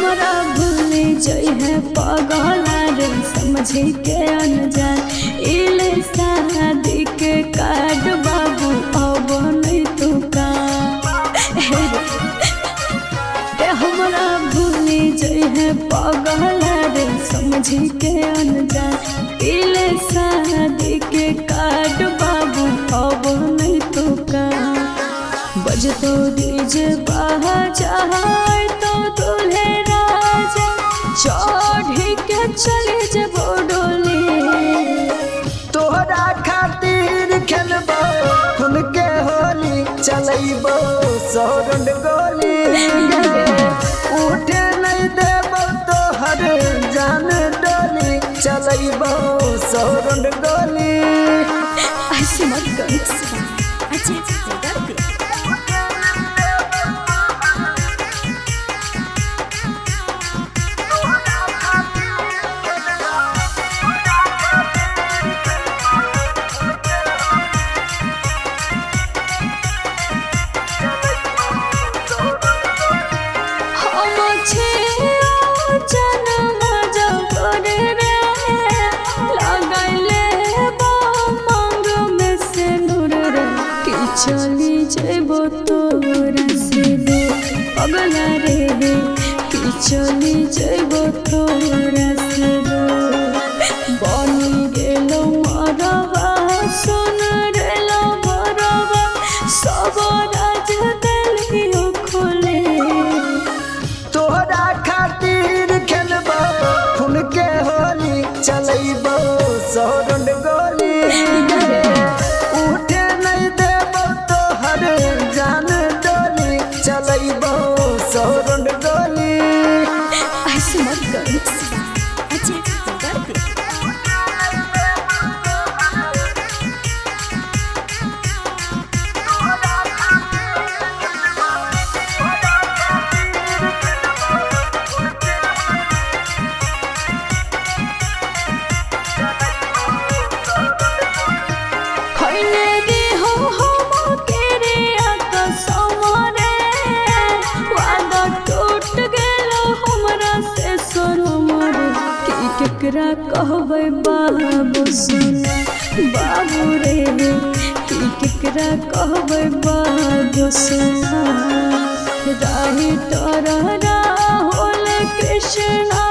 हमारा भूल जई है पगला रे समझे के अनजान इले शादी के कार्ड बाबू अब नहीं तू का हमारा भूल जई है पगला रे समझे के अनजान इले शादी के कार्ड बाबू अब नहीं तू का बज तो डीजे बाहा चाहे तो दूल्हे राजा चढ़ी के चले जब डोली तोहरा खातिर खेलबो खुल के होली चलैबो सौरंड गोली उठे नहीं देबो तोहर जान डोली चलैबो सौरंड गोली। ऐसे मत कर चली जेबो तोरा से दो अगला रे कि चली जेबो तोरा से दो बनी गेलो मरवा सुन रेलो मरवा सब राज दिलियो खोले तोहरा खातिर खेलबो खुल के होली चलैबो सौरंड गोली उठे नहीं देबो तोहर जान डोली चलैबो सौरंड गोली। ऐसे मत कर केकरा कहबै बाबू सुना बाबू रे कि केकरा कहबै बाबू सुना राही तोरा राहुल कृष्णा